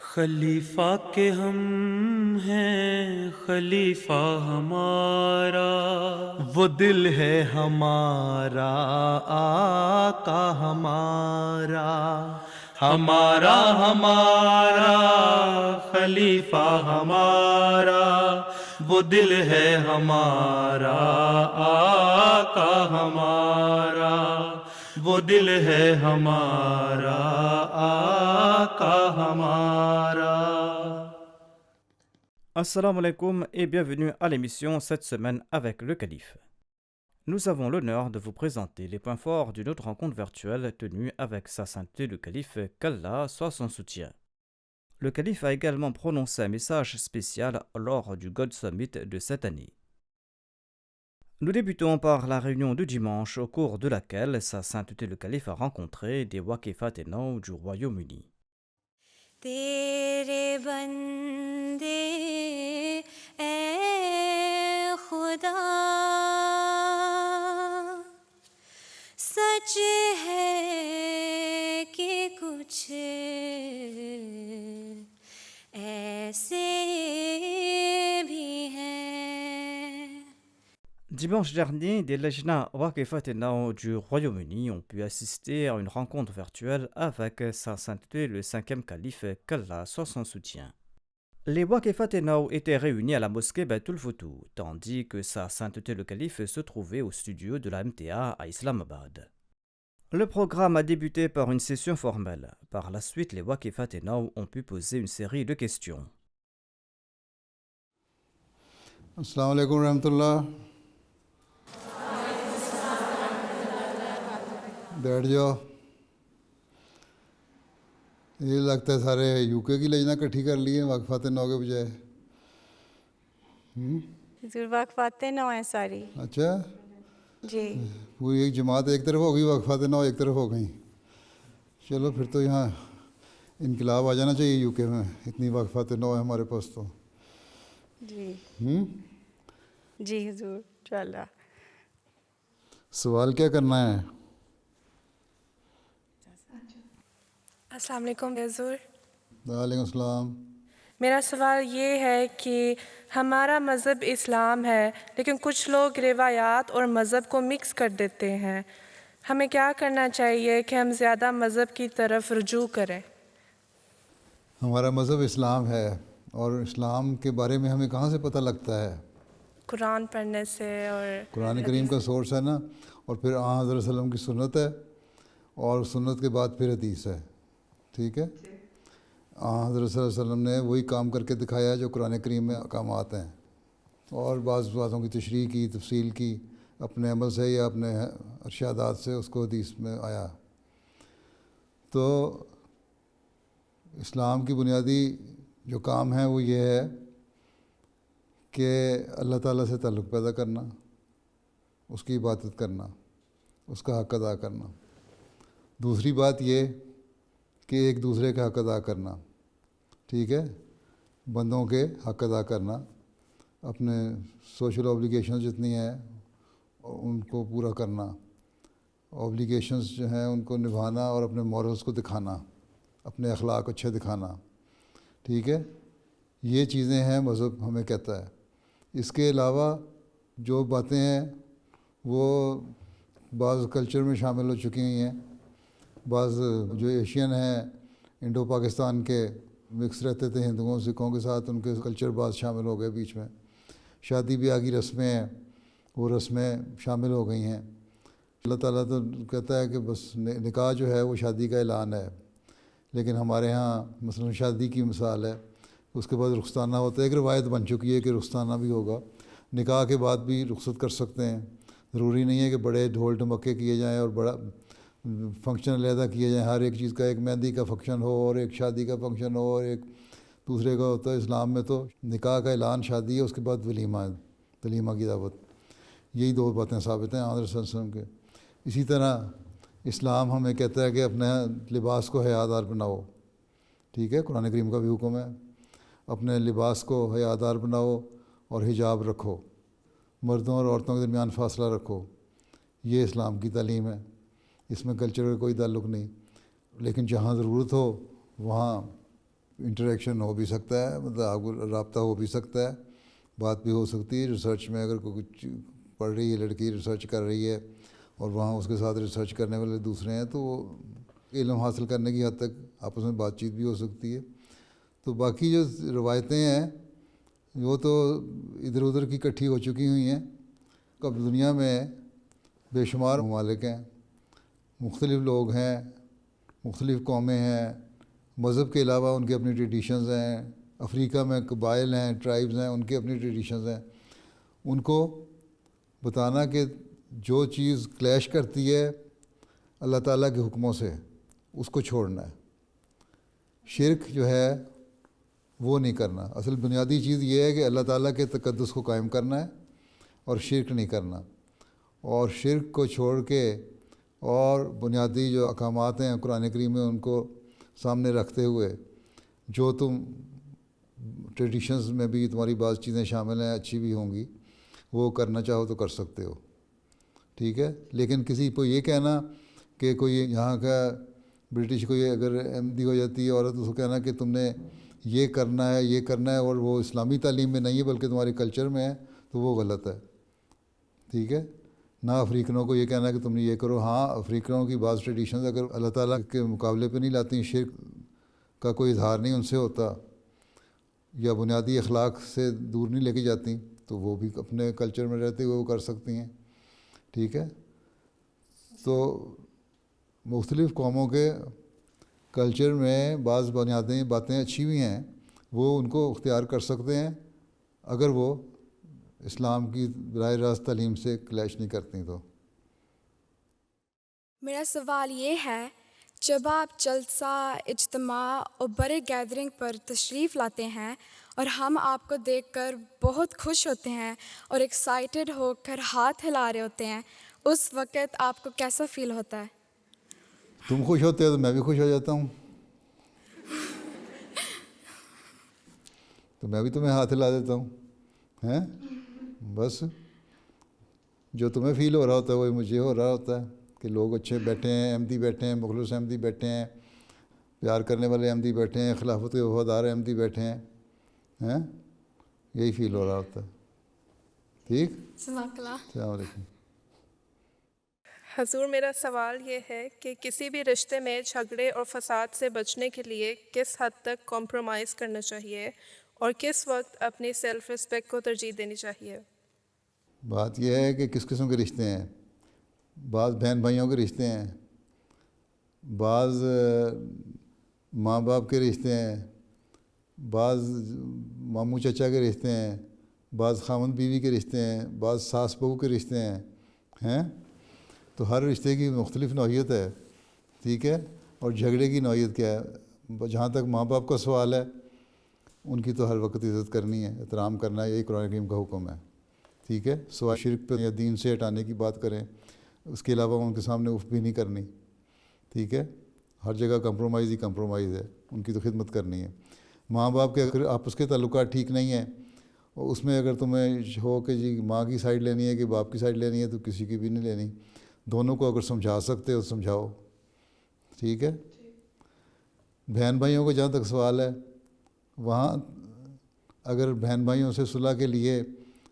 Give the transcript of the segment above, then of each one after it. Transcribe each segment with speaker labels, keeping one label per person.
Speaker 1: خلیفہ کے ہم ہیں خلیفہ ہمارا، وہ دل ہے ہمارا آقا ہمارا، ہمارا ہمارا خلیفہ ہمارا، وہ دل ہے ہمارا آقا ہمارا، وہ دل ہے ہمارا آقا ہمارا۔
Speaker 2: Assalamu alaikum et bienvenue à l'émission cette semaine avec le Calife. Nous avons l'honneur de vous présenter les points forts d'une autre rencontre virtuelle tenue avec Sa Sainteté le Calife, qu'Allah soit son soutien. Le Calife a également prononcé un message spécial lors du God Summit de cette année. Nous débutons par la réunion de dimanche au cours de laquelle Sa Sainteté le Calife a rencontré des Waqifat Nau du Royaume-Uni.
Speaker 3: تیرے بندے اے خدا سچ ہے کہ کچھ ایسے بھی ہیں۔
Speaker 2: Dimanche dernier, des Lejna Waqifat Nau du Royaume-Uni ont pu assister à une rencontre virtuelle avec Sa Sainteté le 5e calife, qu'Allah soit son soutien. Les Waqifat Nau étaient réunis à la mosquée Baitul Futuh, tandis que Sa Sainteté le calife se trouvait au studio de la MTA à Islamabad. Le programme a débuté par une session formelle. Par la suite, les Waqifat Nau ont pu poser une série de questions.
Speaker 4: السلام علیکم ورحمۃ اللہ۔ بیٹھ جاؤ۔ یہ لگتا ہے سارے you کے کی لجنہ کٹھی کر لی ہے وقفات نو کے بجائے۔
Speaker 3: حضور وقفات نو ہیں ساری۔
Speaker 4: اچھا،
Speaker 3: جی
Speaker 4: پوری ایک جماعت ایک طرف ہو گئی، وقفات نو ایک طرف ہو گئیں۔ چلو پھر تو یہاں انقلاب آ جانا چاہیے یو کے میں، اتنی وقفات نو ہے ہمارے پاس تو۔
Speaker 3: جی جی حضور انشاءاللہ۔
Speaker 4: سوال کیا کرنا ہے؟
Speaker 5: السلام علیکم حضور۔
Speaker 4: وعلیکم السلام۔
Speaker 5: میرا سوال یہ ہے کہ ہمارا مذہب اسلام ہے، لیکن کچھ لوگ روایات اور مذہب کو مکس کر دیتے ہیں۔ ہمیں کیا کرنا چاہیے کہ ہم زیادہ مذہب کی طرف رجوع کریں؟
Speaker 4: ہمارا مذہب اسلام ہے، اور اسلام کے بارے میں ہمیں کہاں سے پتہ لگتا ہے؟
Speaker 5: قرآن پڑھنے سے اور
Speaker 4: قرآن کریم کا سورس ہے نا، اور پھر آن حضرت صلی اللہ علیہ وسلم کی سنت ہے، اور سنت کے بعد پھر حدیث ہے۔ ٹھیک ہے، آن حضرت صلی اللہ علیہ وسلم نے وہی کام کر کے دکھایا جو قرآن کریم میں احکامات ہیں، اور بعض باتوں کی تشریح کی، تفصیل کی اپنے عمل سے یا اپنے ارشادات سے، اس کو حدیث میں آیا۔ تو اسلام کی بنیادی جو کام ہے وہ یہ ہے کہ اللہ تعالیٰ سے تعلق پیدا کرنا، اس کی عبادت کرنا، اس کا حق ادا کرنا۔ دوسری بات یہ کہ ایک دوسرے کا حق ادا کرنا، ٹھیک ہے، بندوں کے حق ادا کرنا، اپنے سوشل اوبلیگیشنز جتنی ہیں ان کو پورا کرنا، اوبلیگیشنز جو ہیں ان کو نبھانا، اور اپنے مورلز کو دکھانا، اپنے اخلاق اچھے دکھانا۔ ٹھیک ہے، یہ چیزیں ہیں مذہب ہمیں کہتا ہے۔ اس کے علاوہ جو باتیں ہیں وہ بعض کلچر میں شامل ہو چکی ہیں، بعض جو ایشین ہیں، انڈو پاکستان کے مکس رہتے تھے ہندوؤں سکھوں کے ساتھ، ان کے کلچر بعض شامل ہو گئے بیچ میں۔ شادی بیاہ کی رسمیں ہیں، وہ رسمیں شامل ہو گئی ہیں۔ اللہ تعالیٰ تو کہتا ہے کہ بس نکاح جو ہے وہ شادی کا اعلان ہے، لیکن ہمارے ہاں مثلا شادی کی مثال ہے، اس کے بعد رخصتانہ ہوتا ہے۔ ایک روایت بن چکی ہے کہ رخصتانہ بھی ہوگا، نکاح کے بعد بھی رخصت کر سکتے ہیں۔ ضروری نہیں ہے کہ بڑے ڈھول ڈھمکے کیے جائیں اور بڑا فنکشن علیحدہ کیے جائیں، ہر ایک چیز کا، ایک مہندی کا فنکشن ہو اور ایک شادی کا فنکشن ہو اور ایک دوسرے کا ہوتا ہے۔ اسلام میں تو نکاح کا اعلان شادی ہے، اس کے بعد ولیمہ ہے، ولیمہ کی دعوت۔ یہی دو باتیں ثابت ہیں حضرت صلی اللہ علیہ وسلم کے۔ اسی طرح اسلام ہمیں کہتا ہے کہ اپنے لباس کو حیادار بناؤ، ٹھیک ہے، قرآن کریم کا بھی حکم ہے، اپنے لباس کو حیادار بناؤ اور حجاب رکھو، مردوں اور عورتوں کے درمیان فاصلہ رکھو۔ یہ اسلام کی تعلیم ہے، اس میں کلچر کا کوئی تعلق نہیں، لیکن جہاں ضرورت ہو وہاں انٹریکشن ہو بھی سکتا ہے، مطلب آپ کو رابطہ ہو بھی سکتا ہے، بات بھی ہو سکتی ہے. ریسرچ میں اگر کوئی کچھ پڑھ رہی ہے لڑکی، ریسرچ کر رہی ہے اور وہاں اس کے ساتھ ریسرچ کرنے والے دوسرے ہیں، تو وہ علم حاصل کرنے کی حد تک آپس میں بات چیت بھی ہو سکتی ہے. تو باقی جو روایتیں ہیں وہ تو ادھر ادھر کی اکٹھی ہو چکی ہوئی ہیں. اب دنیا میں بے شمار ممالک ہیں، مختلف لوگ ہیں، مختلف قومیں ہیں، مذہب کے علاوہ ان کے اپنی ٹریڈیشنز ہیں. افریقہ میں قبائل ہیں، ٹرائبز ہیں، ان کے اپنی ٹریڈیشنز ہیں. ان کو بتانا کہ جو چیز کلیش کرتی ہے اللہ تعالیٰ کے حکموں سے اس کو چھوڑنا ہے. شرک جو ہے وہ نہیں کرنا. اصل بنیادی چیز یہ ہے کہ اللہ تعالیٰ کے تقدس کو قائم کرنا ہے اور شرک نہیں کرنا. اور شرک کو چھوڑ کے اور بنیادی جو احکامات ہیں قرآن کریم میں ان کو سامنے رکھتے ہوئے، جو تم ٹریڈیشنز میں بھی تمہاری بعض چیزیں شامل ہیں، اچھی بھی ہوں گی، وہ کرنا چاہو تو کر سکتے ہو. ٹھیک ہے. لیکن کسی کو یہ کہنا کہ کوئی یہاں کا برٹش کو یہ اگر احمدی ہو جاتی ہے عورت، اس کو کہنا کہ تم نے یہ کرنا ہے یہ کرنا ہے، اور وہ اسلامی تعلیم میں نہیں ہے بلکہ تمہارے کلچر میں ہے، تو وہ غلط ہے. ٹھیک ہے. نہ افریقنوں کو یہ کہنا کہ تم نے یہ کرو. ہاں، افریقنوں کی بعض ٹریڈیشنز اگر اللہ تعالیٰ کے مقابلے پہ نہیں لاتی، شرک کا کوئی اظہار نہیں ان سے ہوتا یا بنیادی اخلاق سے دور نہیں لے کے جاتی، تو وہ بھی اپنے کلچر میں رہتے ہوئے وہ کر سکتی ہیں. ٹھیک ہے. تو مختلف قوموں کے کلچر میں بعض بنیادی باتیں اچھی بھی ہیں، وہ ان کو اختیار کر سکتے ہیں اگر وہ اسلام کی براہ راست تعلیم سے کلیش نہیں کرتی. تو
Speaker 6: میرا سوال یہ ہے، جب آپ جلسہ، اجتماع اور بڑے گیدرنگ پر تشریف لاتے ہیں اور ہم آپ کو دیکھ کر بہت خوش ہوتے ہیں اور ایکسائٹڈ ہو کر ہاتھ ہلا رہے ہوتے ہیں، اس وقت آپ کو کیسا فیل ہوتا ہے؟
Speaker 4: تم خوش ہوتے ہو تو میں بھی خوش ہو جاتا ہوں، تو میں بھی تمہیں ہاتھ ہلا دیتا ہوں. ہیں بس جو تمہیں فیل ہو رہا ہوتا ہے وہی مجھے ہو رہا ہوتا ہے کہ لوگ اچھے بیٹھے ہیں، احمدی بیٹھے ہیں، مخلص احمدی بیٹھے ہیں، پیار کرنے والے احمدی بیٹھے ہیں، خلافت کے وفادار احمدی بیٹھے ہیں. ہیں یہی فیل ہو رہا ہوتا ہے. ٹھیک. السلام علیکم.
Speaker 5: حضور، میرا سوال یہ ہے کہ کسی بھی رشتے میں جھگڑے اور فساد سے بچنے کے لیے کس حد تک کمپرومائز کرنا چاہیے اور کس وقت اپنی سیلف رسپیکٹ کو ترجیح دینی چاہیے؟
Speaker 4: بات یہ ہے کہ کس قسم کے رشتے ہیں. بعض بہن بھائیوں کے رشتے ہیں، بعض ماں باپ کے رشتے ہیں، بعض ماموں چچا کے رشتے ہیں، بعض خاوند بیوی کے رشتے ہیں، بعض ساس بہو کے رشتے ہیں. تو ہر رشتے کی مختلف نوعیت ہے. ٹھیک ہے. اور جھگڑے کی نوعیت کیا ہے؟ جہاں تک ماں باپ کا سوال ہے، ان کی تو ہر وقت عزت کرنی ہے، احترام کرنا ہے، یہی قرآن کریم کا حکم ہے. ٹھیک ہے. سوائے شرک پہ یا دین سے ہٹانے کی بات کریں، اس کے علاوہ ان کے سامنے اف بھی نہیں کرنی. ٹھیک ہے. ہر جگہ کمپرومائز ہی کمپرومائز ہے، ان کی تو خدمت کرنی ہے. ماں باپ کے اگر آپس کے تعلقات ٹھیک نہیں ہیں، اور اس میں اگر تمہیں ہو کہ جی ماں کی سائڈ لینی ہے کہ باپ کی سائڈ لینی ہے، تو کسی کی بھی نہیں لینی. دونوں کو اگر سمجھا سکتے ہو سمجھاؤ. ٹھیک ہے. بہن بھائیوں کا جہاں تک سوال ہے، وہاں اگر بہن بھائیوں سے صلح کے لیے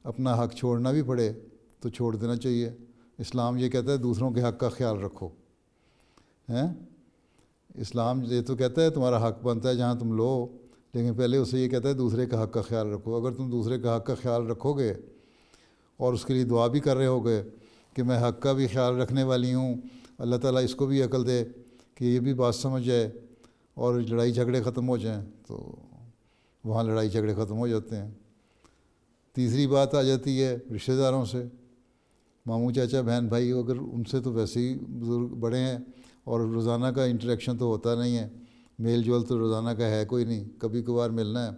Speaker 4: اپنا حق چھوڑنا بھی پڑے تو چھوڑ دینا چاہیے. اسلام یہ کہتا ہے دوسروں کے حق کا خیال رکھو. اسلام یہ تو کہتا ہے تمہارا حق بنتا ہے جہاں تم لو، لیکن پہلے اسے یہ کہتا ہے دوسرے کا حق کا خیال رکھو. اگر تم دوسرے کا حق کا خیال رکھو گے اور اس کے لیے دعا بھی کر رہے ہوگے کہ میں حق کا بھی خیال رکھنے والی ہوں، اللہ تعالیٰ اس کو بھی عقل دے کہ یہ بھی بات سمجھ جائے اور لڑائی جھگڑے ختم ہو جائیں، تو وہاں لڑائی جھگڑے ختم ہو جاتے ہیں. تیسری بات آ جاتی ہے رشتہ داروں سے. ماموں چاچا بہن بھائی اگر ان سے تو ویسے ہی بزرگ بڑے ہیں اور روزانہ کا انٹریکشن تو ہوتا نہیں ہے، میل جول تو روزانہ کا ہے کوئی نہیں، کبھی کبھار ملنا ہے،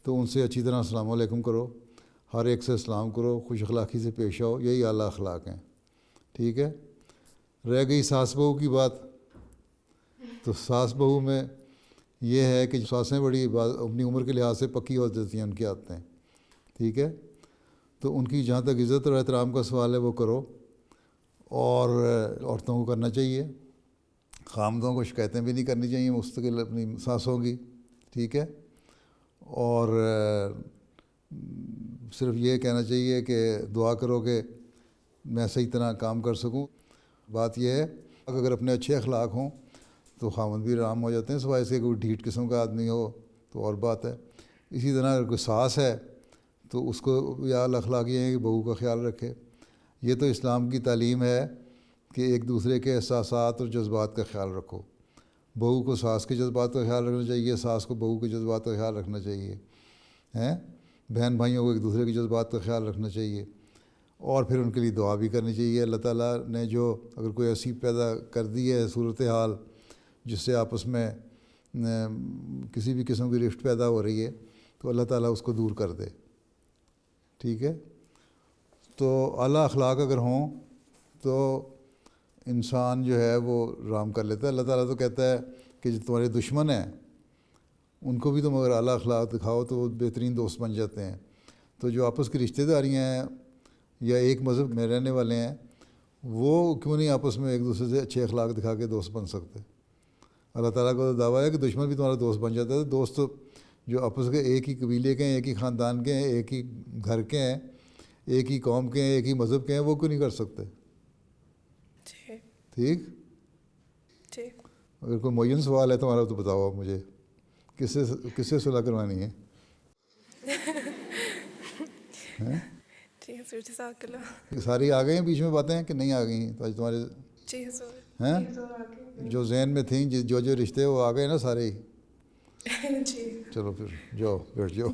Speaker 4: تو ان سے اچھی طرح السلام علیکم کرو، ہر ایک سے سلام کرو، خوش اخلاقی سے پیش آؤ. یہی اعلیٰ اخلاق ہیں. ٹھیک ہے. رہ گئی ساس بہو کی بات، تو ساس بہو میں یہ ہے کہ ساسیں بڑی اپنی عمر کے لحاظ سے پکی ہو جاتی ہیں ان کی عادتیں. ٹھیک ہے. تو ان کی جہاں تک عزت اور احترام کا سوال ہے وہ کرو، اور عورتوں کو کرنا چاہیے. خامدوں کو شکایتیں بھی نہیں کرنی چاہیے مستقل اپنی ساسوں کی. ٹھیک ہے. اور صرف یہ کہنا چاہیے کہ دعا کرو کہ میں صحیح طرح کام کر سکوں. بات یہ ہے اگر اپنے اچھے اخلاق ہوں تو خاوند بھی آرام ہو جاتے ہیں، سوائے سے کوئی ڈھیٹ قسم کا آدمی ہو تو اور بات ہے. اسی طرح اگر کوئی ساس ہے تو اس کو یا اخلاق یہ ہے کہ بہو کا خیال رکھے. یہ تو اسلام کی تعلیم ہے کہ ایک دوسرے کے احساسات اور جذبات کا خیال رکھو. بہو کو ساس کے جذبات کا خیال رکھنا چاہیے، ساس کو بہو کے جذبات کا خیال رکھنا چاہیے ہیں. بہن بھائیوں کو ایک دوسرے کے جذبات کا خیال رکھنا چاہیے اور پھر ان کے لیے دعا بھی کرنی چاہیے. اللہ تعالیٰ نے جو اگر کوئی ایسی پیدا کر دی ہے صورتحال جس سے آپس میں کسی بھی قسم کی رفت پیدا ہو رہی ہے تو اللہ تعالیٰ اس کو دور کر دے. ٹھیک ہے. تو اعلیٰ اخلاق اگر ہوں تو انسان جو ہے وہ آرام کر لیتا ہے. اللہ تعالیٰ تو کہتا ہے کہ جو تمہارے دشمن ہیں ان کو بھی تم اگر اعلیٰ اخلاق دکھاؤ تو وہ بہترین دوست بن جاتے ہیں. تو جو آپس کی رشتہ داریاں ہیں یا ایک مذہب میں رہنے والے ہیں وہ کیوں نہیں آپس میں ایک دوسرے سے اچھے اخلاق دکھا کے دوست بن سکتے. اللہ تعالیٰ کا تو دعویٰ ہے کہ دشمن بھی تمہارا دوست بن جاتا ہے. دوست جو آپس کے ایک ہی قبیلے کے ہیں، ایک ہی خاندان کے ہیں، ایک ہی گھر کے ہیں، ایک ہی قوم کے ہیں، ایک ہی مذہب کے ہیں، وہ کیوں نہیں کر سکتے. ٹھیک. اگر کوئی معین سوال ہے تمہارا تو بتاؤ مجھے کس سے صلح کروانی ہے. ساری آ گئی ہیں بیچ میں باتیں کہ نہیں آ گئی ہیں؟ تو تمہارے ہیں جو ذہن میں تھیں جو رشتے وہ آ گئے نا سارے ہی. چلو پھر جاؤ بیٹھ جاؤ.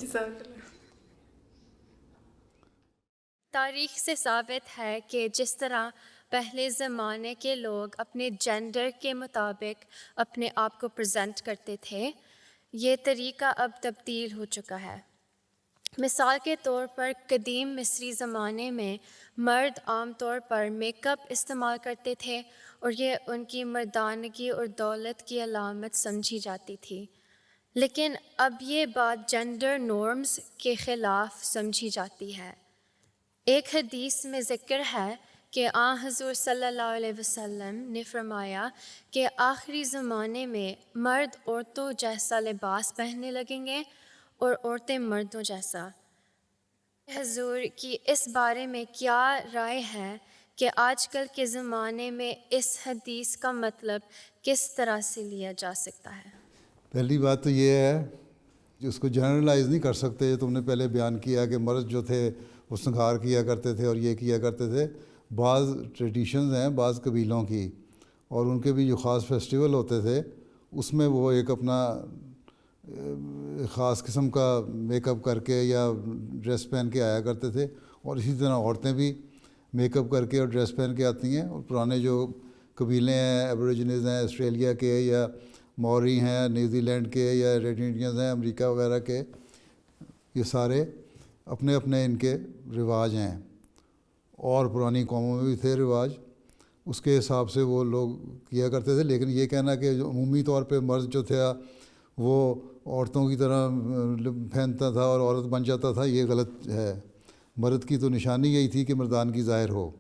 Speaker 7: تاریخ سے ثابت ہے کہ جس طرح پہلے زمانے کے لوگ اپنے جینڈر کے مطابق اپنے آپ کو پریزنٹ کرتے تھے، یہ طریقہ اب تبدیل ہو چکا ہے. مثال کے طور پر قدیم مصری زمانے میں مرد عام طور پر میک اپ استعمال کرتے تھے اور یہ ان کی مردانگی اور دولت کی علامت سمجھی جاتی تھی. لیکن اب یہ بات جینڈر نارمز کے خلاف سمجھی جاتی ہے. ایک حدیث میں ذکر ہے کہ حضور صلی اللہ علیہ وسلم نے فرمایا کہ آخری زمانے میں مرد عورتوں جیسا لباس پہننے لگیں گے اور عورتیں مردوں جیسا. حضور کی اس بارے میں کیا رائے ہے کہ آج کل کے زمانے میں اس حدیث کا مطلب کس طرح سے لیا جا سکتا ہے؟
Speaker 4: پہلی بات تو یہ ہے کہ اس کو جنرلائز نہیں کر سکتے. تم نے پہلے بیان کیا کہ مرد جو تھے وہ سنگھار کیا کرتے تھے اور یہ کیا کرتے تھے. بعض ٹریڈیشنز ہیں بعض قبیلوں کی اور ان کے بھی جو خاص فیسٹیول ہوتے تھے اس میں وہ ایک اپنا خاص قسم کا میک اپ کر کے یا ڈریس پہن کے آیا کرتے تھے. اور اسی طرح عورتیں بھی میک اپ کر کے اور ڈریس پہن کے آتی ہیں. اور پرانے جو قبیلے ہیں ایبوریجنز ہیں آسٹریلیا کے یا موری ہیں نیوزی لینڈ کے یا ریڈ انڈینز ہیں امریکہ وغیرہ کے، یہ سارے اپنے اپنے ان کے رواج ہیں اور پرانی قوموں میں بھی تھے رواج. اس کے حساب سے وہ لوگ کیا کرتے تھے. لیکن یہ کہنا کہ جو عمومی طور پہ مرد جو تھا وہ عورتوں کی طرح پہنتا تھا اور عورت بن جاتا تھا، یہ غلط ہے. مرد کی تو نشانی یہی تھی کہ مردانگی ظاہر ہو.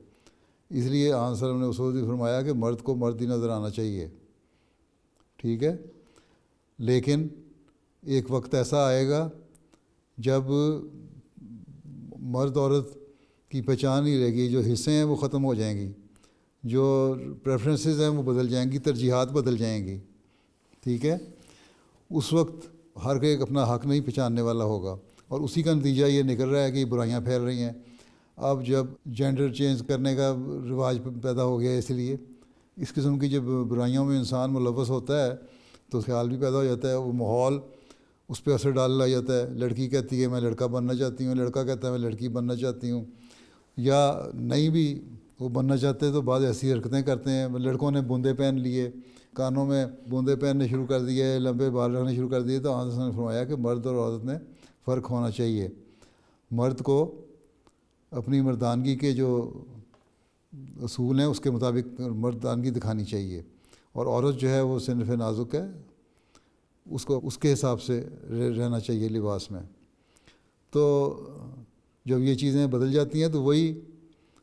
Speaker 4: اس لیے آن صلی اللہ علیہ وسلم نے اصول بھی فرمایا کہ مرد کو مرد ہی نظر آنا چاہیے. ٹھیک ہے. لیکن ایک وقت ایسا آئے گا جب مرد عورت کی پہچان نہیں رہے گی، جو حصے ہیں وہ ختم ہو جائیں گی، جو پریفرنسز ہیں وہ بدل جائیں گی، ترجیحات بدل جائیں گی. ٹھیک ہے. اس وقت ہر ایک اپنا حق نہیں پہچاننے والا ہوگا اور اسی کا نتیجہ یہ نکل رہا ہے کہ برائیاں پھیل رہی ہیں. اب جب جینڈر چینج کرنے کا رواج پیدا ہو گیا، اس لیے اس قسم کی جب برائیوں میں انسان ملوث ہوتا ہے تو خیال بھی پیدا ہو جاتا ہے. وہ ماحول اس پہ اثر ڈالنا جاتا ہے. لڑکی کہتی ہے میں لڑکا بننا چاہتی ہوں، لڑکا کہتا ہے میں لڑکی بننا چاہتی ہوں، یا نہیں بھی وہ بننا چاہتے تو بعض ایسی حرکتیں کرتے ہیں. لڑکوں نے بوندے پہن لیے، کانوں میں بوندے پہننے شروع کر دیے، لمبے بال رکھنے شروع کر دیے. تو آن نے فرمایا کہ مرد اور عورت میں فرق ہونا چاہیے. مرد کو اپنی مردانگی کے جو اصول ہیں اس کے مطابق مردانگی دکھانی چاہیے، اور عورت جو ہے وہ صنف نازک ہے، اس کو اس کے حساب سے رہنا چاہیے لباس میں. تو جب یہ چیزیں بدل جاتی ہیں تو وہی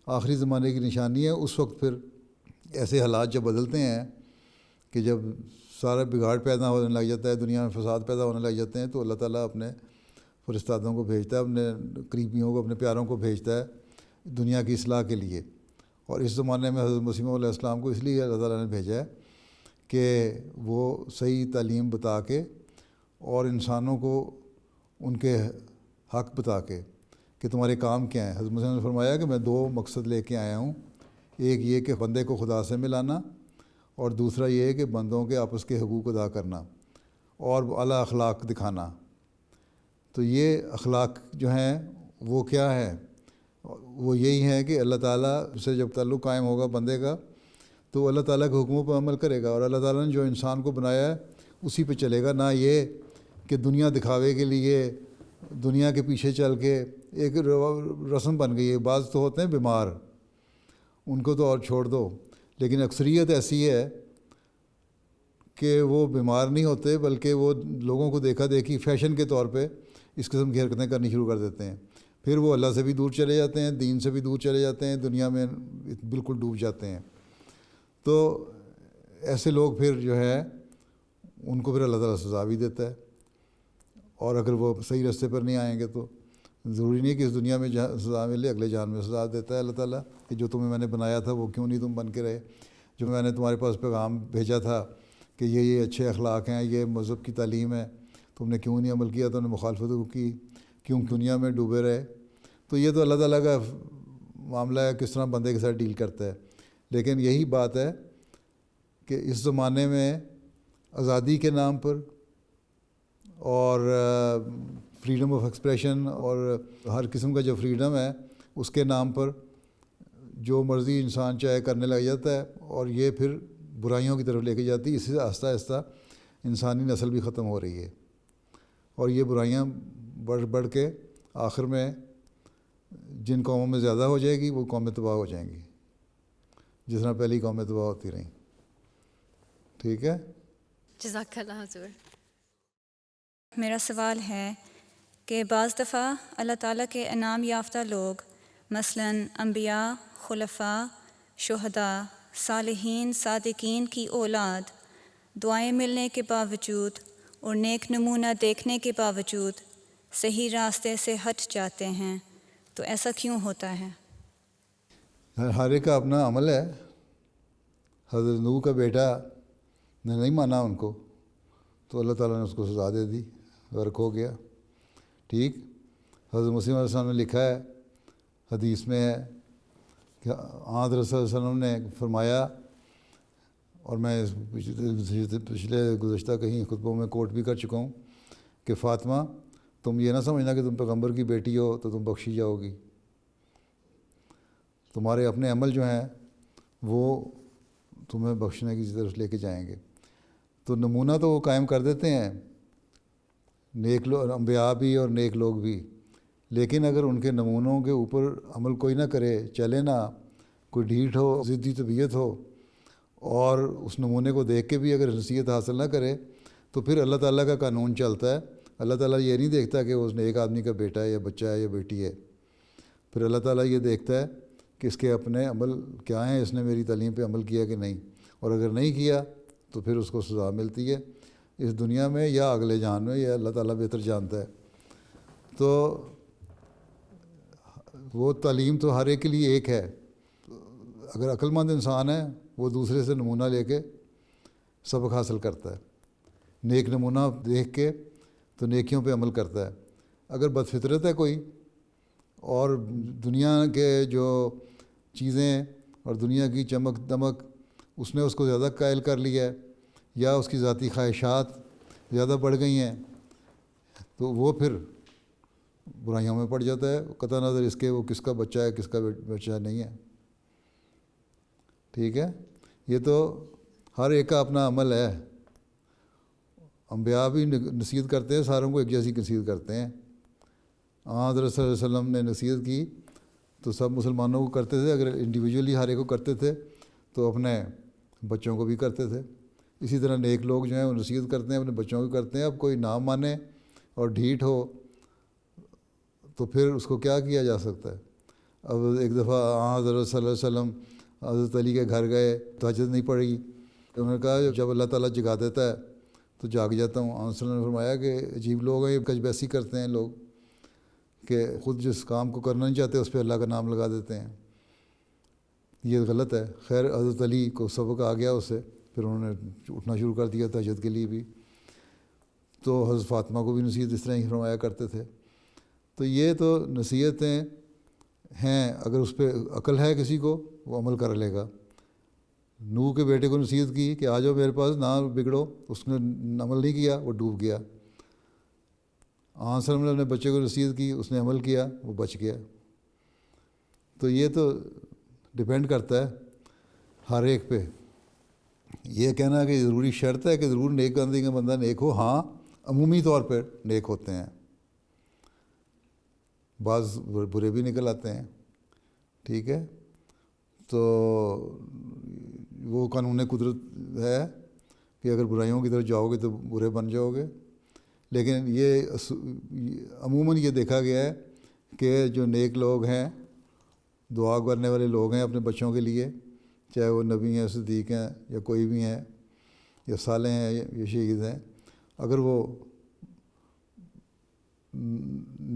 Speaker 4: آخری زمانے کی نشانی ہے. اس وقت پھر ایسے حالات جب بدلتے ہیں کہ جب سارا بگاڑ پیدا ہونے لگ جاتا ہے، دنیا میں فساد پیدا ہونے لگ جاتے ہیں، تو اللہ تعالیٰ اپنے فرستادوں کو بھیجتا ہے، اپنے قریبیوں کو، اپنے پیاروں کو بھیجتا ہے دنیا کی اصلاح کے لیے. اور اس زمانے میں حضرت مسیح علیہ السلام کو اس لیے اللہ تعالیٰ نے بھیجا ہے کہ وہ صحیح تعلیم بتا کے اور انسانوں کو ان کے حق بتا کے کہ تمہارے کام کیا ہیں. حضرت مسیح نے فرمایا کہ میں 2 مقصد لے کے آیا ہوں، ایک یہ کہ بندے کو خدا سے ملانا، اور دوسرا یہ ہے کہ بندوں کے آپس کے حقوق ادا کرنا اور اعلیٰ اخلاق دکھانا. تو یہ اخلاق جو ہیں وہ کیا ہے؟ وہ یہی ہے کہ اللہ تعالیٰ سے جب تعلق قائم ہوگا بندے کا تو اللہ تعالیٰ کے حکموں پر عمل کرے گا، اور اللہ تعالیٰ نے جو انسان کو بنایا ہے اسی پہ چلے گا، نہ یہ کہ دنیا دکھاوے کے لیے دنیا کے پیچھے چل کے ایک رسم بن گئی ہے. بعض تو ہوتے ہیں بیمار، ان کو تو اور چھوڑ دو، لیکن اکثریت ایسی ہے کہ وہ بیمار نہیں ہوتے بلکہ وہ لوگوں کو دیکھا دیکھی فیشن کے طور پہ اس قسم کی حرکتیں کرنی شروع کر دیتے ہیں. پھر وہ اللہ سے بھی دور چلے جاتے ہیں، دین سے بھی دور چلے جاتے ہیں، دنیا میں بالکل ڈوب جاتے ہیں. تو ایسے لوگ پھر جو ہے ان کو پھر اللہ تعالیٰ سزا بھی دیتا ہے، اور اگر وہ صحیح راستے پر نہیں آئیں گے تو ضروری نہیں کہ اس دنیا میں سزا ملے، اگلے جان میں سزا دیتا ہے اللہ تعالیٰ کہ جو تمہیں میں نے بنایا تھا وہ کیوں نہیں تم بن کے رہے، جو میں نے تمہارے پاس پیغام بھیجا تھا کہ یہ اچھے اخلاق ہیں، یہ مذہب کی تعلیم ہے، تم نے کیوں نہیں عمل کیا، تم نے مخالفت کی، کیوں دنیا میں ڈوبے رہے. تو یہ تو اللہ تعالیٰ کا معاملہ ہے کس طرح بندے کے ساتھ ڈیل کرتا ہے. لیکن یہی بات ہے کہ اس زمانے میں آزادی کے نام پر اور فریڈم آف ایکسپریشن اور ہر قسم کا جو فریڈم ہے اس کے نام پر جو مرضی انسان چاہے کرنے لگ جاتا ہے، اور یہ پھر برائیوں کی طرف لے کے جاتی ہے. اس سے آہستہ آہستہ انسانی نسل بھی ختم ہو رہی ہے، اور یہ برائیاں بڑھ کے آخر میں جن قوموں میں زیادہ ہو جائے گی وہ قومیں تباہ ہو جائیں گی، جس طرح پہلی قومیں تباہ ہوتی رہیں. ٹھیک ہے؟
Speaker 7: جزاک اللہ حضور.
Speaker 8: میرا سوال ہے کہ بعض دفعہ اللہ تعالیٰ کے انعام یافتہ لوگ مثلاً انبیاء، خلفاء، شہداء، صالحین، صادقین کی اولاد دعائیں ملنے کے باوجود اور نیک نمونہ دیکھنے کے باوجود صحیح راستے سے ہٹ جاتے ہیں، تو ایسا کیوں ہوتا ہے؟
Speaker 4: ہر ایک کا اپنا عمل ہے. حضرت نوح کا بیٹا نے نہیں مانا ان کو، تو اللہ تعالیٰ نے اس کو سزا دے دی، غرق ہو گیا. ٹھیک. حضرت مسیح علیہ السلام نے لکھا ہے، حدیث میں ہے کہ حضرت صلی اللہ علیہ وسلم نے فرمایا، اور میں پچھلے گزشتہ کہیں خطبوں میں کوٹ بھی کر چکا ہوں کہ فاطمہ تم یہ نہ سمجھنا کہ تم پیغمبر کی بیٹی ہو تو تم بخشی جاؤ گی. تمہارے اپنے عمل جو ہیں وہ تمہیں بخشنے کی طرف لے کے جائیں گے. تو نمونہ تو وہ قائم کر دیتے ہیں نیک لوگ، انبیاء بھی اور نیک لوگ بھی، لیکن اگر ان کے نمونوں کے اوپر عمل کوئی نہ کرے، چلے نہ، کوئی ڈھیٹ ہو، ضدی طبیعت ہو، اور اس نمونے کو دیکھ کے بھی اگر نصیحت حاصل نہ کرے، تو پھر اللہ تعالیٰ کا قانون چلتا ہے. اللہ تعالیٰ یہ نہیں دیکھتا کہ اس نے ایک آدمی کا بیٹا ہے یا بچہ ہے یا بیٹی ہے. پھر اللہ تعالیٰ یہ دیکھتا ہے کہ اس کے اپنے عمل کیا ہیں، اس نے میری تعلیم پہ عمل کیا کہ نہیں، اور اگر نہیں کیا تو پھر اس کو سزا ملتی ہے اس دنیا میں یا اگلے جہان میں، یا اللہ تعالیٰ بہتر جانتا ہے. تو وہ تعلیم تو ہر ایک کے لیے ایک ہے. اگر عقل مند انسان ہے وہ دوسرے سے نمونہ لے کے سبق حاصل کرتا ہے، نیک نمونہ دیکھ کے تو نیکیوں پہ عمل کرتا ہے. اگر بد فطرت ہے کوئی اور دنیا کے جو چیزیں اور دنیا کی چمک دمک اس نے اس کو زیادہ قائل کر لیا ہے، یا اس کی ذاتی خواہشات زیادہ بڑھ گئی ہیں، تو وہ پھر برائیوں میں پڑ جاتا ہے، قطع نظر اس کے وہ کس کا بچہ ہے کس کا بچہ نہیں ہے. ٹھیک ہے. یہ تو ہر ایک کا اپنا عمل ہے. انبیاء بھی نصیحت کرتے ہیں، ساروں کو ایک جیسی نصیحت کرتے ہیں. حضرت صلی اللہ علیہ وسلم نے نصیحت کی تو سب مسلمانوں کو کرتے تھے، اگر انڈیویجولی ہر ایک کو کرتے تھے تو اپنے بچوں کو بھی کرتے تھے. اسی طرح نیک لوگ جو ہیں وہ نصیحت کرتے ہیں، اپنے بچوں کو کرتے ہیں. اب کوئی نہ مانے اور ڈھیٹ ہو تو پھر اس کو کیا کیا جا سکتا ہے. اب ایک دفعہ حضرت صلی اللہ علیہ وسلم حضرت علی کے گھر گئے، تہجد نہیں پڑھی، انہوں نے کہا جب اللہ تعالیٰ جگا دیتا ہے تو جاگ جاتا ہوں. آنسر نے فرمایا کہ عجیب لوگ ہیں یہ، کج بیسی کرتے ہیں لوگ کہ خود جس کام کو کرنا نہیں چاہتے اس پہ اللہ کا نام لگا دیتے ہیں. یہ غلط ہے. خیر حضرت علی کو سبق آ گیا اس سے، پھر انہوں نے اٹھنا شروع کر دیا تہجد کے لیے بھی. تو حضرت فاطمہ کو بھی نصیحت اس طرح ہی فرمایا کرتے تھے. تو یہ تو نصیحتیں ہیں، اگر اس پہ عقل ہے کسی کو وہ عمل کر لے گا. نوح کے بیٹے کو نصیحت کی کہ آ جاؤ میرے پاس، نہ بگڑو، اس نے عمل نہیں کیا، وہ ڈوب گیا. آن نے اپنے بچے کو نصیحت کی، اس نے عمل کیا، وہ بچ گیا. تو یہ تو ڈپینڈ کرتا ہے ہر ایک پہ. یہ کہنا کہ ضروری شرط ہے کہ ضرور نیک بندی کا بندہ نیک ہو، ہاں عمومی طور پہ نیک ہوتے ہیں، بعض برے بھی نکل آتے ہیں. ٹھیک ہے، تو وہ قانون قدرت ہے کہ اگر برائیوں کی طرف جاؤ گے تو برے بن جاؤ گے. لیکن یہ عموماً یہ دیکھا گیا ہے کہ جو نیک لوگ ہیں، دعا کرنے والے لوگ ہیں اپنے بچوں کے لیے، چاہے وہ نبی ہیں، صدیق ہیں، یا کوئی بھی ہیں، یا صالح ہیں یا شہید ہیں، اگر وہ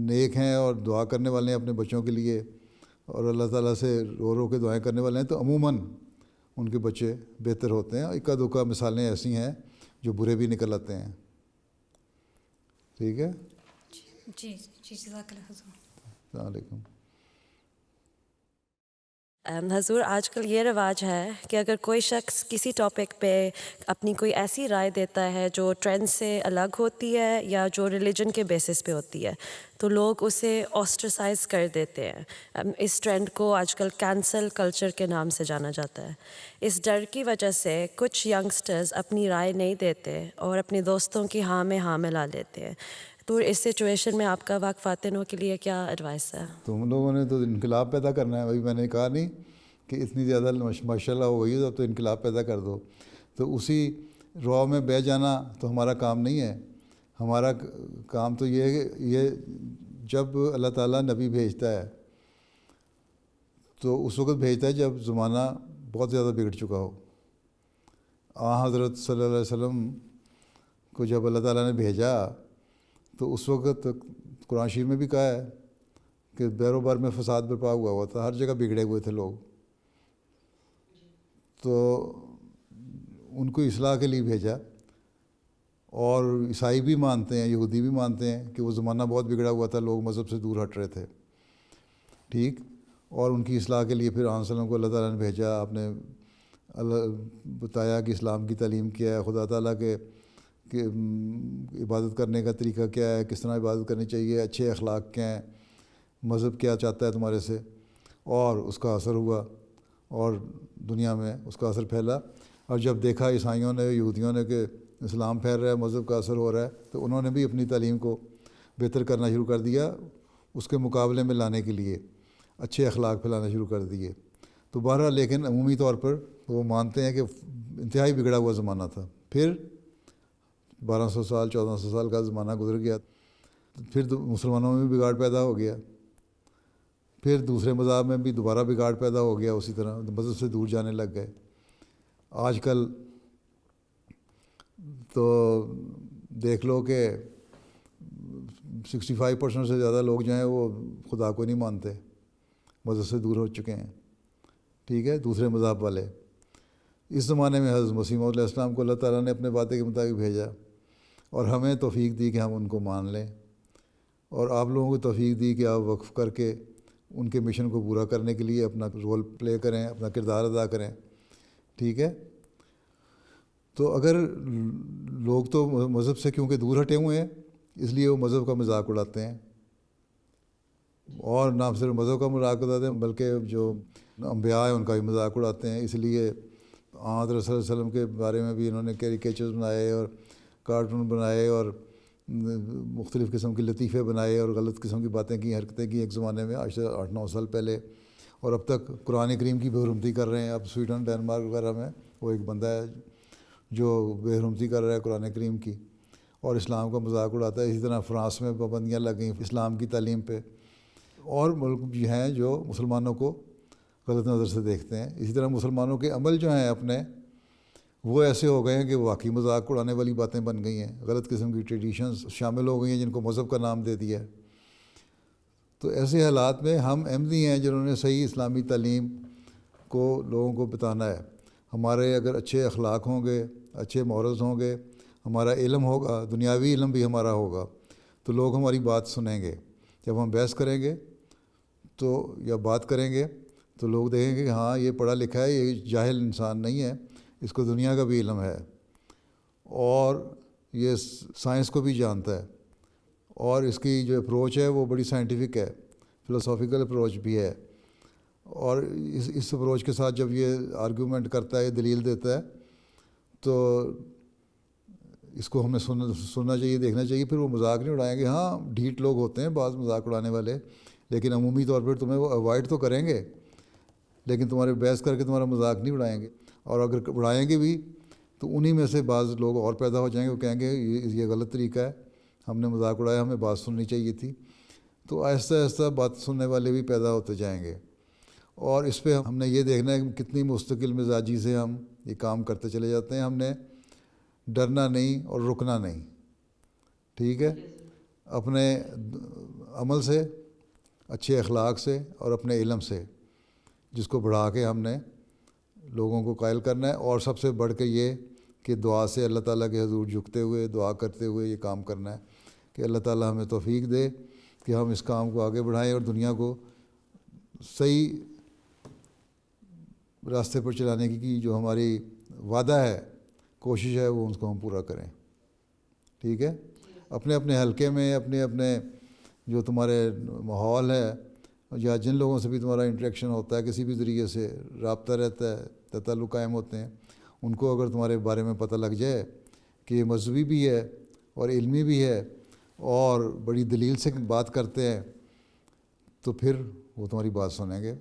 Speaker 4: نیک ہیں اور دعا کرنے والے ہیں اپنے بچوں کے لیے اور اللہ تعالیٰ سے رو رو کے دعائیں کرنے والے ہیں، تو عموماً ان کے بچے بہتر ہوتے ہیں. اکا دکا مثالیں ایسی ہیں جو برے بھی نکل آتے ہیں. ٹھیک ہے،
Speaker 8: جی جزاک اللہ حضور.
Speaker 4: السلام علیکم.
Speaker 9: حضور آج کل یہ رواج ہے کہ اگر کوئی شخص کسی ٹاپک پہ اپنی کوئی ایسی رائے دیتا ہے جو ٹرینڈ سے الگ ہوتی ہے یا جو ریلیجن کے بیسس پہ ہوتی ہے، تو لوگ اسے آسٹرسائز کر دیتے ہیں. اس ٹرینڈ کو آج کل کینسل کلچر کے نام سے جانا جاتا ہے. اس ڈر کی وجہ سے کچھ ینگسٹرز اپنی رائے نہیں دیتے اور اپنے دوستوں کی ہاں میں ہاں ملا لیتے ہیں. تو اس سچویشن میں آپ کا واقفاتنوں کے لیے کیا ایڈوائس ہے؟
Speaker 4: تم لوگوں نے تو انقلاب پیدا کرنا ہے. ابھی میں نے کہا نہیں کہ اتنی زیادہ ماشاء اللہ ہو گئی ہے تو انقلاب پیدا کر دو. تو اسی رو میں بہ جانا تو ہمارا کام نہیں ہے. ہمارا کام تو یہ ہے کہ یہ جب اللہ تعالیٰ نبی بھیجتا ہے تو اس وقت بھیجتا ہے جب زمانہ بہت زیادہ بگڑ چکا ہو. حضرت صلی اللہ علیہ وسلم کو جب اللہ تعالیٰ نے بھیجا تو اس وقت قرآن شریف میں بھی کہا ہے کہ بیر و بر میں فساد برپا ہوا تھا، ہر جگہ بگڑے ہوئے تھے لوگ. تو ان کو اصلاح کے لیے بھیجا. اور عیسائی بھی مانتے ہیں، یہودی بھی مانتے ہیں کہ وہ زمانہ بہت بگڑا ہوا تھا، لوگ مذہب سے دور ہٹ رہے تھے. ٹھیک، اور ان کی اصلاح کے لیے پھر آن وسلم کو اللہ تعالیٰ نے بھیجا. آپ نے بتایا کہ اسلام کی تعلیم کیا ہے، خدا تعالیٰ کے کہ عبادت کرنے کا طریقہ کیا ہے، کس طرح عبادت کرنی چاہیے، اچھے اخلاق کیا ہیں، مذہب کیا چاہتا ہے تمہارے سے. اور اس کا اثر ہوا اور دنیا میں اس کا اثر پھیلا. اور جب دیکھا عیسائیوں نے، یہودیوں نے کہ اسلام پھیل رہا ہے، مذہب کا اثر ہو رہا ہے، تو انہوں نے بھی اپنی تعلیم کو بہتر کرنا شروع کر دیا. اس کے مقابلے میں لانے کے لیے اچھے اخلاق پھیلانا شروع کر دیے. تو بہرحال لیکن عمومی طور پر وہ مانتے ہیں کہ انتہائی بگڑا ہوا زمانہ تھا. پھر 1200 سال 1400 سال کا زمانہ گزر گیا. پھر مسلمانوں میں بھی بگاڑ پیدا ہو گیا. پھر دوسرے مذاہب میں بھی دوبارہ بگاڑ پیدا ہو گیا. اسی طرح مذہب سے دور جانے لگ گئے. آج کل تو دیکھ لو کہ 65% سے زیادہ لوگ جو ہیں وہ خدا کو نہیں مانتے، مذہب سے دور ہو چکے ہیں. ٹھیک ہے، دوسرے مذہب والے. اس زمانے میں حضرت مسیح موعود علیہ السلام کو اللہ تعالیٰ نے اپنے وعدے کے مطابق بھیجا اور ہمیں توفیق دی کہ ہم ان کو مان لیں. اور آپ لوگوں کو توفیق دی کہ آپ وقف کر کے ان کے مشن کو پورا کرنے کے لیے اپنا رول پلے کریں، اپنا کردار ادا کریں. ٹھیک ہے، تو اگر لوگ تو مذہب سے کیونکہ دور ہٹے ہوئے ہیں اس لیے وہ مذہب کا مذاق اڑاتے ہیں. اور نہ صرف مذہب کا مذاق اڑاتے ہیں بلکہ جو انبیاء ہیں ان کا بھی مذاق اڑاتے ہیں. اس لیے حضرت صلی اللہ علیہ وسلم کے بارے میں بھی انہوں نے کیریکیچرز بنائے اور کارٹون بنائے اور مختلف قسم کے لطیفے بنائے اور غلط قسم کی باتیں کی، حرکتیں کی ایک زمانے میں، آج سے 8-9 سال پہلے. اور اب تک قرآن کریم کی بے حرمتی کر رہے ہیں. اب سویڈن، ڈینمارک وغیرہ میں وہ ایک بندہ ہے جو بے حرمتی کر رہا ہے قرآن کریم کی اور اسلام کا مذاق اڑاتا ہے. اسی طرح فرانس میں پابندیاں لگ گئیں اسلام کی تعلیم پہ. اور ملک بھی ہیں جو مسلمانوں کو غلط نظر سے دیکھتے ہیں. اسی طرح مسلمانوں کے عمل جو ہیں اپنے وہ ایسے ہو گئے ہیں کہ واقعی مذاق اڑانے والی باتیں بن گئی ہیں، غلط قسم کی ٹریڈیشنز شامل ہو گئی ہیں جن کو مذہب کا نام دے دیا ہے۔ تو ایسے حالات میں ہم احمدی ہیں جنہوں نے صحیح اسلامی تعلیم کو لوگوں کو بتانا ہے۔ ہمارے اگر اچھے اخلاق ہوں گے، اچھے مورز ہوں گے، ہمارا علم ہوگا، دنیاوی علم بھی ہمارا ہوگا، تو لوگ ہماری بات سنیں گے۔ جب ہم بحث کریں گے تو یا بات کریں گے تو لوگ دیکھیں گے کہ ہاں یہ پڑھا لکھا ہے، یہ جاہل انسان نہیں ہے، اس کو دنیا کا بھی علم ہے اور یہ سائنس کو بھی جانتا ہے، اور اس کی جو اپروچ ہے وہ بڑی سائنٹیفک ہے، فلسافیکل اپروچ بھی ہے، اور اس اپروچ کے ساتھ جب یہ آرگیومنٹ کرتا ہے، دلیل دیتا ہے، تو اس کو ہمیں سننا چاہیے، دیکھنا چاہیے۔ پھر وہ مذاق نہیں اڑائیں گے۔ ہاں ڈھیٹ لوگ ہوتے ہیں بعض مذاق اڑانے والے، لیکن عمومی طور پر تمہیں وہ اوائڈ تو کریں گے، لیکن تمہارے بحث کر کے تمہارا مذاق نہیں اڑائیں گے، اور اگر اڑائیں گے بھی تو انہی میں سے بعض لوگ اور پیدا ہو جائیں گے، وہ کہیں گے یہ غلط طریقہ ہے، ہم نے مذاق اڑایا، ہمیں بات سننی چاہیے تھی۔ تو آہستہ آہستہ بات سننے والے بھی پیدا ہوتے جائیں گے، اور اس پہ ہم نے یہ دیکھنا ہے کہ کتنی مستقل مزاجی سے ہم یہ کام کرتے چلے جاتے ہیں۔ ہم نے ڈرنا نہیں اور رکنا نہیں، ٹھیک ہے؟ اپنے عمل سے، اچھے اخلاق سے اور اپنے علم سے، جس کو بڑھا کے ہم نے لوگوں کو قائل کرنا ہے، اور سب سے بڑھ کے یہ کہ دعا سے اللہ تعالیٰ کے حضور جھکتے ہوئے، دعا کرتے ہوئے یہ کام کرنا ہے کہ اللہ تعالیٰ ہمیں توفیق دے کہ ہم اس کام کو آگے بڑھائیں اور دنیا کو صحیح راستے پر چلانے کی جو ہماری وعدہ ہے، کوشش ہے، وہ اس کو ہم پورا کریں، ٹھیک ہے؟ اپنے اپنے حلقے میں، اپنے اپنے جو تمہارے ماحول ہے یا جن لوگوں سے بھی تمہارا انٹریکشن ہوتا ہے، کسی بھی ذریعے سے رابطہ رہتا ہے، تعلق قائم ہوتے ہیں، ان کو اگر تمہارے بارے میں پتہ لگ جائے کہ یہ مذہبی بھی ہے اور علمی بھی ہے اور بڑی دلیل سے بات کرتے ہیں، تو پھر وہ تمہاری بات سنیں گے،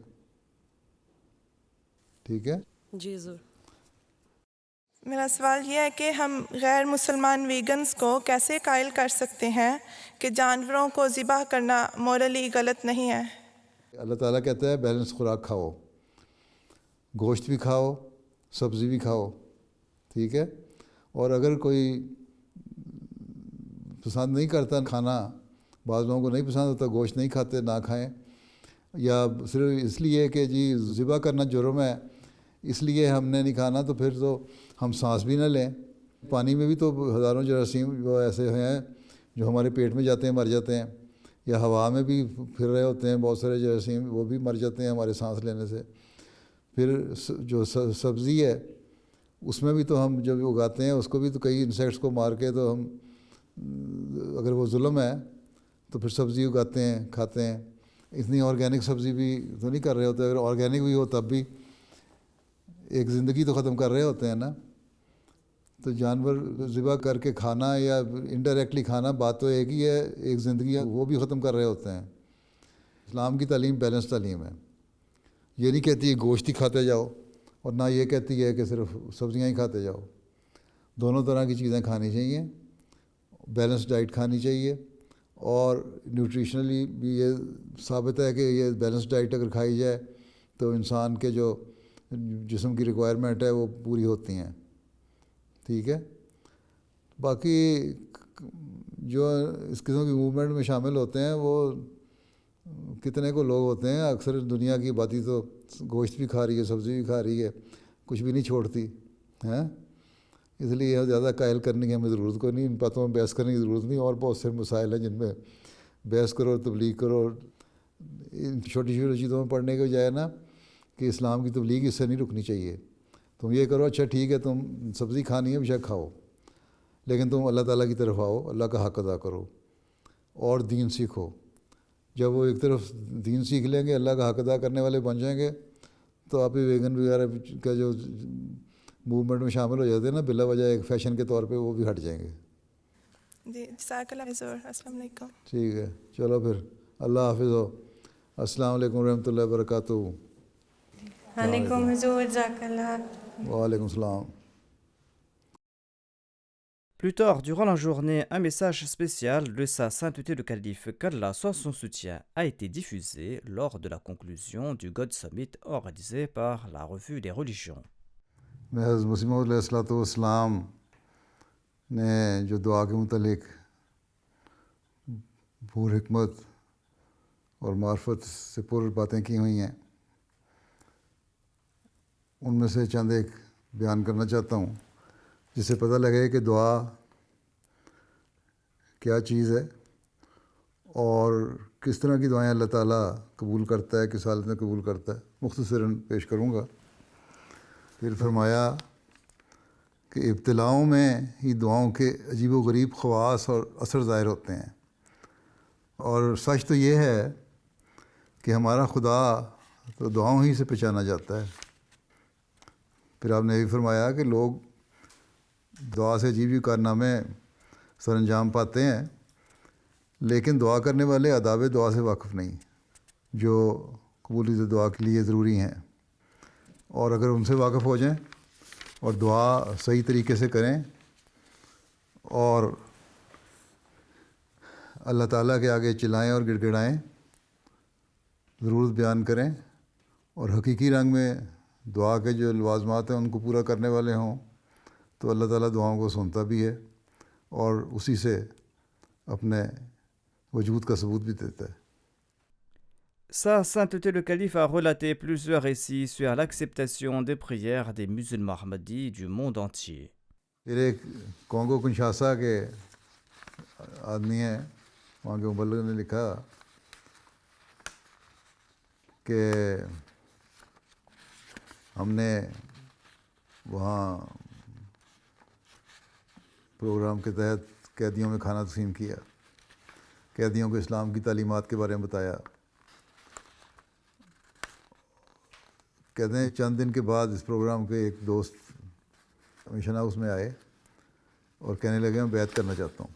Speaker 4: ٹھیک ہے؟
Speaker 9: جی ضرور۔
Speaker 5: میرا سوال یہ ہے کہ ہم غیر مسلمان ویگنز کو کیسے قائل کر سکتے ہیں کہ جانوروں کو ذبح کرنا مورلی غلط نہیں ہے؟
Speaker 4: اللہ تعالیٰ کہتا ہے بیلنس خوراک کھاؤ، گوشت بھی کھاؤ، سبزی بھی کھاؤ، ٹھیک ہے؟ اور اگر کوئی پسند نہیں کرتا کھانا، بعض لوگوں کو نہیں پسند ہوتا، گوشت نہیں کھاتے، نہ کھائیں، یا صرف اس لیے کہ جی ذبح کرنا جرم ہے اس لیے ہم نے نہیں کھانا، تو پھر تو ہم سانس بھی نہ لیں۔ پانی میں بھی تو ہزاروں جراثیم وہ ایسے ہیں جو ہمارے پیٹ میں جاتے ہیں، مر جاتے ہیں، یا ہوا میں بھی پھر رہے ہوتے ہیں بہت سارے جراثیم، وہ بھی مر جاتے ہیں ہمارے سانس لینے سے۔ پھر جو سبزی ہے اس میں بھی تو ہم جب اگاتے ہیں اس کو بھی تو کئی انسیکٹس کو مار کے تو ہم، اگر وہ ظلم ہے تو پھر سبزی اگاتے ہیں، کھاتے ہیں۔ اتنی آرگینک سبزی بھی تو نہیں کر رہے ہوتے، اگر آرگینک بھی ہو تب بھی ایک زندگی تو ختم کر رہے ہوتے ہیں نا۔ تو جانور ذبح کر کے کھانا یا انڈائریکٹلی کھانا، بات تو ایک ہی ہے، ایک زندگی وہ بھی ختم کر رہے ہوتے ہیں۔ اسلام کی تعلیم بیلنس تعلیم ہے، یہ نہیں کہتی ہے گوشت ہی کھاتے جاؤ، اور نہ یہ کہتی ہے کہ صرف سبزیاں ہی کھاتے جاؤ۔ دونوں طرح کی چیزیں کھانی چاہیے، بیلنس ڈائٹ کھانی چاہیے، اور نیوٹریشنلی بھی یہ ثابت ہے کہ یہ بیلنس ڈائٹ اگر کھائی جائے تو انسان کے جو جسم کی ریکوائرمنٹ ہے وہ پوری ہوتی ہیں، ٹھیک ہے؟ باقی جو اس قسم کی موومنٹ میں شامل ہوتے ہیں وہ کتنے کو لوگ ہوتے ہیں، اکثر دنیا کی آبادی تو گوشت بھی کھا رہی ہے، سبزی بھی کھا رہی ہے، کچھ بھی نہیں چھوڑتی ہیں۔ اس لیے زیادہ قائل کرنے کی ہمیں ضرورت کوئی نہیں، ان باتوں میں بحث کرنے کی ضرورت نہیں، اور بہت سے مسائل ہیں جن میں بحث کرو، تبلیغ کرو۔ ان چھوٹی چھوٹی چیزوں میں پڑھنے کے بجائے نا کہ اسلام کی تبلیغ اس سے نہیں رکنی چاہیے۔ تم یہ کرو، اچھا ٹھیک ہے تم سبزی کھانی ہے بے شک کھاؤ، لیکن تم اللہ تعالیٰ کی طرف آؤ، اللہ کا حق ادا کرو اور دین سیکھو۔ جب وہ ایک طرف دین سیکھ لیں گے، اللہ کا حق ادا کرنے والے بن جائیں گے، تو آپ ہی ویگن وغیرہ کا جو موومنٹ میں شامل ہو جاتے ہیں نا بلا وجہ ایک فیشن کے طور پہ، وہ بھی ہٹ جائیں گے۔
Speaker 5: جی جزاک اللہ حضور، السلام علیکم۔
Speaker 4: ٹھیک ہے، چلو پھر اللہ حافظ ہو۔ السلام علیکم ورحمۃ اللہ وبرکاتہ۔
Speaker 3: وعلیکم حضور، جزاک اللہ۔
Speaker 4: وعلیکم السلام۔
Speaker 2: Plus tard, durant la journée, un message spécial de sa sainteté le calife qu'Allah soit son soutien a été diffusé lors de la conclusion du God Summit organisé par la Revue des religions.
Speaker 4: میں حضرت مسیح موعود علیہ السلام نے جو دعا کے متعلق بھور حکمت اور معرفت سے پر باتیں کی ہوئی ہیں، ان میں سے چند ایک بیان کرنا چاہتا ہوں، جس سے پتہ لگے کہ دعا کیا چیز ہے اور کس طرح کی دعائیں اللہ تعالیٰ قبول کرتا ہے، کس حالت میں قبول کرتا ہے۔ مختصراً پیش کروں گا۔ پھر فرمایا کہ ابتلاؤں میں ہی دعاؤں کے عجیب و غریب خواص اور اثر ظاہر ہوتے ہیں، اور سچ تو یہ ہے کہ ہمارا خدا تو دعاؤں ہی سے پہچانا جاتا ہے۔ پھر آپ نے یہ بھی فرمایا کہ لوگ دعا سے عجیب کارنامے سر انجام پاتے ہیں، لیکن دعا کرنے والے آداب دعا سے واقف نہیں، جو قبولیت دعا کے لیے ضروری ہیں، اور اگر ان سے واقف ہو جائیں اور دعا صحیح طریقے سے کریں اور اللہ تعالیٰ کے آگے چلائیں اور گڑ گڑائیں، ضرورت بیان کریں اور حقیقی رنگ میں دعا کے جو لوازمات ہیں ان کو پورا کرنے والے ہوں، تو اللہ تعالیٰ دعاؤں کو سنتا بھی ہے اور اسی سے اپنے وجود کا ثبوت بھی دیتا ہے۔
Speaker 2: Sa sainteté le calife a relaté plusieurs récits sur l'acceptation des prières des musulmans ahmadis du monde entier.
Speaker 4: پھر ایک کانگو کنشاسا کے آدمی ہیں، وہاں کے مبلغ نے لکھا کہ ہم نے وہاں پروگرام کے تحت قیدیوں میں کھانا تقسیم کیا، قیدیوں کو اسلام کی تعلیمات کے بارے میں بتایا۔ کہتے ہیں چند دن کے بعد اس پروگرام کے ایک دوست مشن ہاؤس میں آئے اور کہنے لگے میں بیعت کرنا چاہتا ہوں۔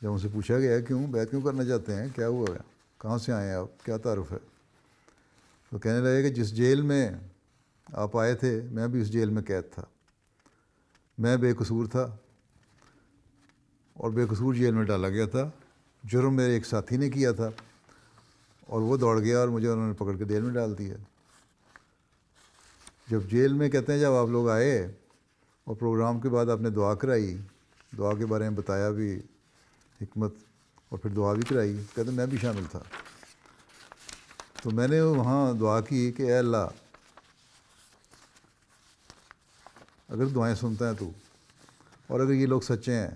Speaker 4: جب ان سے پوچھا گیا کیوں بیعت کیوں کرنا چاہتے ہیں، کیا ہوا ہے، کہاں سے آئے ہیں آپ، کیا تعارف ہے، تو کہنے لگے کہ جس جیل میں آپ آئے تھے میں بھی اس جیل میں قید تھا، میں بے قصور تھا اور بے قصور جیل میں ڈالا گیا تھا، جرم میرے ایک ساتھی نے کیا تھا اور وہ دوڑ گیا اور مجھے انہوں نے پکڑ کے جیل میں ڈال دیا۔ جب جیل میں کہتے ہیں جب آپ لوگ آئے اور پروگرام کے بعد آپ نے دعا کرائی، دعا کے بارے میں بتایا بھی حکمت، اور پھر دعا بھی کرائی، کہتے ہیں میں بھی شامل تھا، تو میں نے وہاں دعا کی کہ اے اللہ اگر دعائیں سنتا ہے تو، اور اگر یہ لوگ سچے ہیں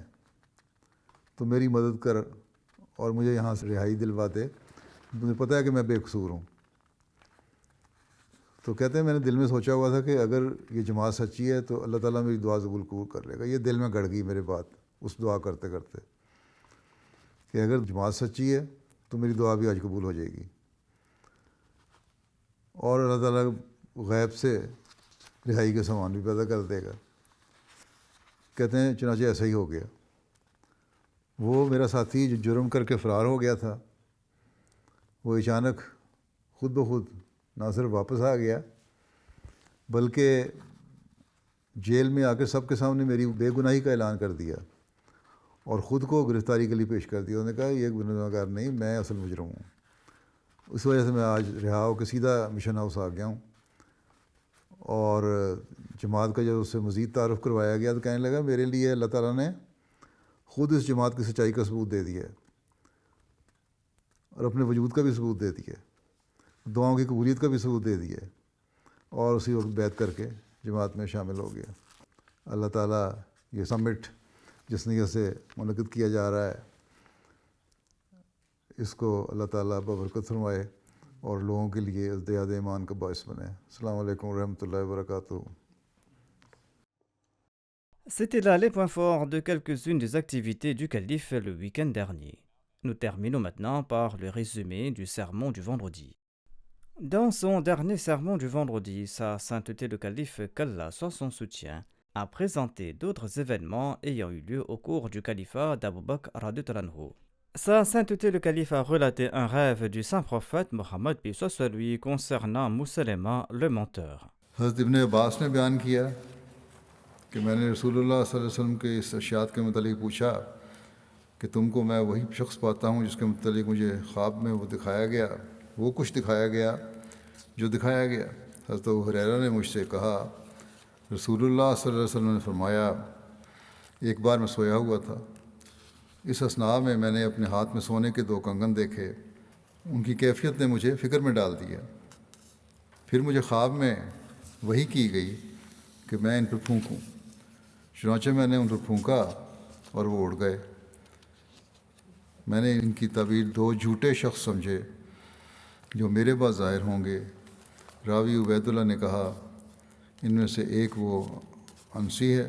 Speaker 4: تو میری مدد کر اور مجھے یہاں سے رہائی دلوا دے، مجھے پتہ ہے کہ میں بے قصور ہوں۔ تو کہتے ہیں میں نے دل میں سوچا ہوا تھا کہ اگر یہ جماعت سچی ہے تو اللہ تعالیٰ میری دعا قبول کر لے گا۔ یہ دل میں گڑ گئی میرے بات اس دعا کرتے کرتے کہ اگر جماعت سچی ہے تو میری دعا بھی آج قبول ہو جائے گی، اور اللہ تعالیٰ غیب سے رہائی کا سامان بھی پیدا کر دے گا۔ کہتے ہیں چنانچہ ایسا ہی ہو گیا۔ وہ میرا ساتھی جو جرم کر کے فرار ہو گیا تھا، وہ اچانک خود بخود نہ صرف واپس آ گیا بلکہ جیل میں آ کے سب کے سامنے میری بے گناہی کا اعلان کر دیا اور خود کو گرفتاری کے لیے پیش کر دیا۔ انہوں نے کہا یہ گناہ گار نہیں، میں اصل مجرم ہوں۔ اس وجہ سے میں آج رہا ہو کے سیدھا مشن ہاؤس آ گیا ہوں، اور جماعت کا جب اس سے مزید تعارف کروایا گیا تو کہنے لگا میرے لیے اللہ تعالیٰ نے خود اس جماعت کی سچائی کا ثبوت دے دیا ہے اور اپنے وجود کا بھی ثبوت دے دیا ہے، دعاؤں کی قبولیت کا بھی ثبوت دے دیا ہے، اور اسی وقت بیعت کر کے جماعت میں شامل ہو گیا۔ اللہ تعالیٰ یہ سمٹ جس نیت سے منعقد کیا جا رہا ہے اس کو اللہ تعالیٰ ببرکت فرمائے اور لوگوں کے لیے ازدیاد ایمان کا باعث بنے۔ السلام علیکم ورحمۃ اللہ وبرکاتہ۔
Speaker 2: C'était là les points forts de quelques-unes des activités du calife le week-end dernier. Nous terminons maintenant par le résumé du sermon du vendredi. Dans son dernier sermon du vendredi, Sa Sainteté le Calife, qu'Allah soit son soutien, a présenté d'autres événements ayant eu lieu au cours du califat d'Abu Bakr radhiyallahu anhu. Sa Sainteté le Calife a relaté un rêve du saint prophète Mohammed paix soit sur lui concernant Musaylama le menteur.
Speaker 4: حضرت ابن عباس نے بیان کیا کہ میں نے رسول اللہ صلی اللہ علیہ وسلم کے اس ارشاد کے متعلق پوچھا کہ تم کو میں وہی شخص پاتا ہوں جس کے متعلق مجھے خواب میں وہ دکھایا گیا، وہ کچھ دکھایا گیا جو دکھایا گیا۔ حضرت ابو ہریرہ نے مجھ سے کہا رسول اللہ صلی اللہ علیہ وسلم نے فرمایا، ایک بار میں سویا ہوا تھا، اس اثناء میں نے اپنے ہاتھ میں سونے کے 2 کنگن دیکھے، ان کی کیفیت نے مجھے فکر میں ڈال دیا۔ پھر مجھے خواب میں وحی کی گئی کہ میں ان پر پھونکوں، چنانچہ میں نے ان پر پھونکا اور وہ اڑ گئے۔ میں نے ان کی تعبیر 2 جھوٹے شخص سمجھے جو میرے بعد ظاہر ہوں گے۔ راوی عبید اللہ نے کہا، ان میں سے ایک وہ انسی ہے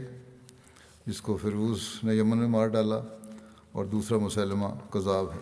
Speaker 4: جس کو فیروز نے یمن میں مار ڈالا، اور دوسرا مسلمہ کذاب ہے۔